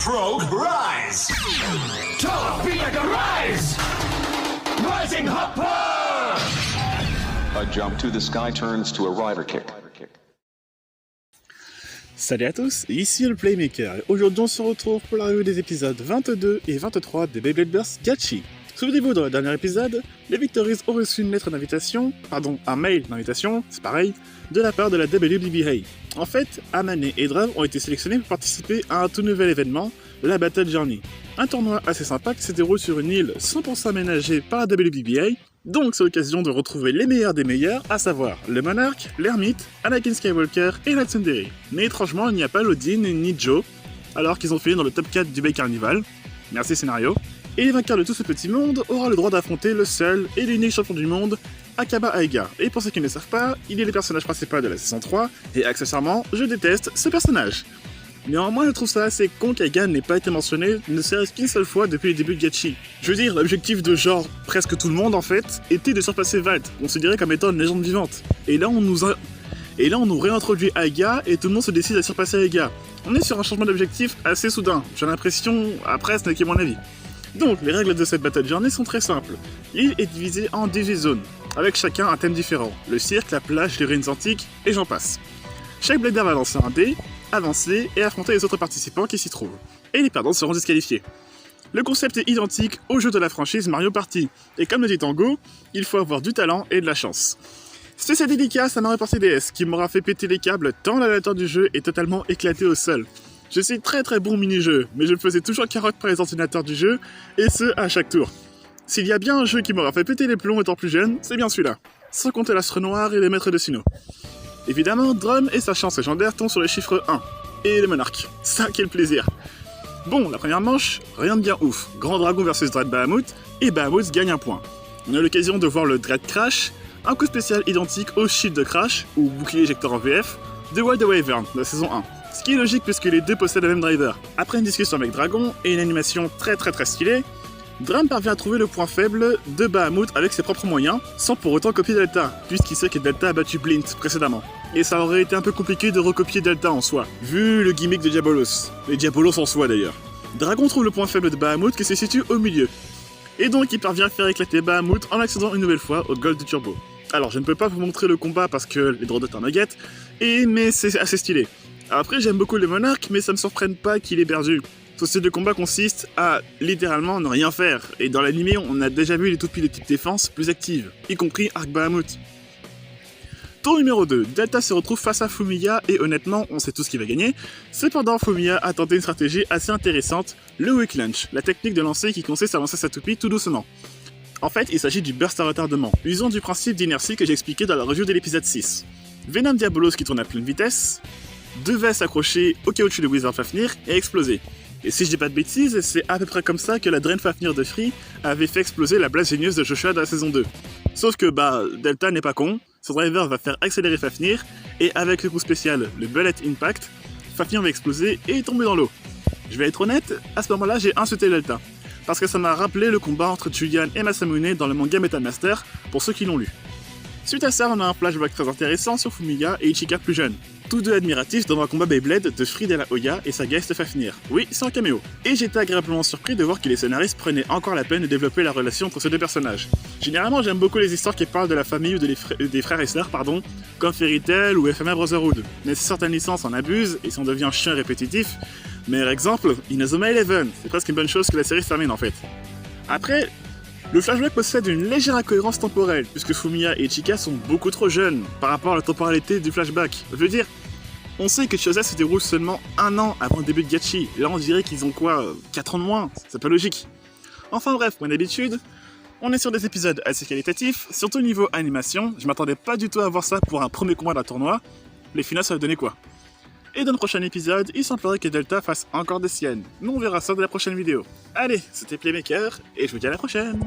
Frog, rise! Torpedo, rise! Rising hopper! A jump to the sky turns to a rider kick. Salut à tous, ici le Playmaker, et aujourd'hui on se retrouve pour la review des épisodes 22 et 23 des Beyblade Burst Gachi. Souvenez-vous, dans le dernier épisode, les Victories ont reçu une lettre d'invitation, un mail d'invitation, c'est pareil, de la part de la WBBA. En fait, Amane et Drum ont été sélectionnés pour participer à un tout nouvel événement, la Battle Journey. Un tournoi assez sympa qui se déroule sur une île 100% aménagée par la WBBA, donc c'est l'occasion de retrouver les meilleurs des meilleurs, à savoir le Monarque, l'Ermite, Anakin Skywalker et la Tsundere. Mais étrangement, il n'y a pas Lodin ni Joe, alors qu'ils ont fini dans le top 4 du Bay Carnival. Merci scénario. Et les vainqueurs de tout ce petit monde aura le droit d'affronter le seul et l'unique champion du monde, Akaba Aiga. Et pour ceux qui ne le savent pas, il est le personnage principal de la saison 3, et accessoirement, je déteste ce personnage. Néanmoins, je trouve ça assez con qu'Aiga n'ait pas été mentionné ne serait-ce qu'une seule fois depuis les débuts de Gachi. Je veux dire, l'objectif de genre presque tout le monde en fait, était de surpasser Valt, considéré comme étant une légende vivante. Et là on nous réintroduit Aiga et tout le monde se décide à surpasser Aiga. On est sur un changement d'objectif assez soudain, j'ai l'impression, après ce n'est que mon avis. Donc, les règles de cette Battle Journey sont très simples. L'île est divisée en 18 zones, avec chacun un thème différent. Le cirque, la plage, les ruines antiques, et j'en passe. Chaque blader va lancer un dé, avancer et affronter les autres participants qui s'y trouvent. Et les perdants seront disqualifiés. Le concept est identique au jeu de la franchise Mario Party, et comme le dit Tango, il faut avoir du talent et de la chance. C'est délicat, ça Mario Party DS, qui m'aura fait péter les câbles tant l'aléatoire du jeu est totalement éclaté au sol. Je suis très bon au mini-jeu, mais je me faisais toujours carotte par les ordinateurs du jeu, et ce, à chaque tour. S'il y a bien un jeu qui m'aura fait péter les plombs étant plus jeune, c'est bien celui-là. Sans compter l'astre noir et les maîtres de Sinnoh. Évidemment, Drum et sa chance légendaire tombent sur le chiffre 1. Et le monarque. Ça, quel plaisir. Bon, la première manche, rien de bien ouf. Grand Dragon versus Dread Bahamut, et Bahamut gagne un point. On a l'occasion de voir le Dread Crash, un coup spécial identique au Shield de Crash, ou bouclier éjecteur en VF, de Wild Wyvern, de la saison 1. Ce qui est logique puisque les deux possèdent le même driver. Après une discussion avec Dragon et une animation très stylée, Drum parvient à trouver le point faible de Bahamut avec ses propres moyens, sans pour autant copier Delta, puisqu'il sait que Delta a battu Blint précédemment. Et ça aurait été un peu compliqué de recopier Delta en soi, vu le gimmick de Diabolos. Et Diabolos en soi d'ailleurs. Dragon trouve le point faible de Bahamut qui se situe au milieu. Et donc il parvient à faire éclater Bahamut en accédant une nouvelle fois au Gold Turbo. Alors je ne peux pas vous montrer le combat parce que les droits d'auteur me guettent, mais c'est assez stylé. Après, j'aime beaucoup le monarque, mais ça me surprenne pas qu'il ait perdu. Ce style de combat consiste à, littéralement, ne rien faire. Et dans l'animé, on a déjà vu les toupies de type défense plus actives, y compris Arc Bahamut. Tour numéro 2, Delta se retrouve face à Fumiya, et honnêtement, on sait tous qui va gagner. Cependant, Fumiya a tenté une stratégie assez intéressante, le Weak Launch, la technique de lancer qui consiste à lancer sa toupie tout doucement. En fait, il s'agit du burst à retardement, usant du principe d'inertie que j'ai expliqué dans la review de l'épisode 6. Venom Diabolos qui tourne à pleine vitesse, devait s'accrocher au caoutchouc de Wizard Fafnir et exploser. Et si je dis pas de bêtises, c'est à peu près comme ça que la Drain Fafnir de Free avait fait exploser la blast génieuse de Joshua dans la saison 2. Sauf que Delta n'est pas con, son driver va faire accélérer Fafnir, et avec le coup spécial, le Bullet Impact, Fafnir va exploser et tomber dans l'eau. Je vais être honnête, à ce moment-là j'ai insulté Delta, parce que ça m'a rappelé le combat entre Julian et Masamune dans le manga Metal Master, pour ceux qui l'ont lu. Suite à ça, on a un flashback très intéressant sur Fumiya et Ichika plus jeune. Tous deux admiratifs dans un combat Beyblade de Free de la Hoya et sa guest Fafnir. Oui, c'est un caméo. Et j'étais agréablement surpris de voir que les scénaristes prenaient encore la peine de développer la relation entre ces deux personnages. Généralement, j'aime beaucoup les histoires qui parlent de la famille ou des frères et sœurs, comme Fairy Tail ou FMA Brotherhood. Mais certaines licences en abusent et si on devient chiant et répétitif. Meilleur exemple, Inazuma Eleven. C'est presque une bonne chose que la série se termine en fait. Après, le flashback possède une légère incohérence temporelle, puisque Fumiya et Ichika sont beaucoup trop jeunes par rapport à la temporalité du flashback. Je veux dire, on sait que Chose se déroule seulement 1 an avant le début de Gachi, là on dirait qu'ils ont 4 ans de moins, c'est pas logique. Enfin bref, comme d'habitude, on est sur des épisodes assez qualitatifs, surtout au niveau animation, je m'attendais pas du tout à voir ça pour un premier combat d'un tournoi, les finales ça va donner quoi? Et dans le prochain épisode, il semblerait que Delta fasse encore des siennes. Mais on verra ça dans la prochaine vidéo. Allez, c'était Playmaker, et je vous dis à la prochaine!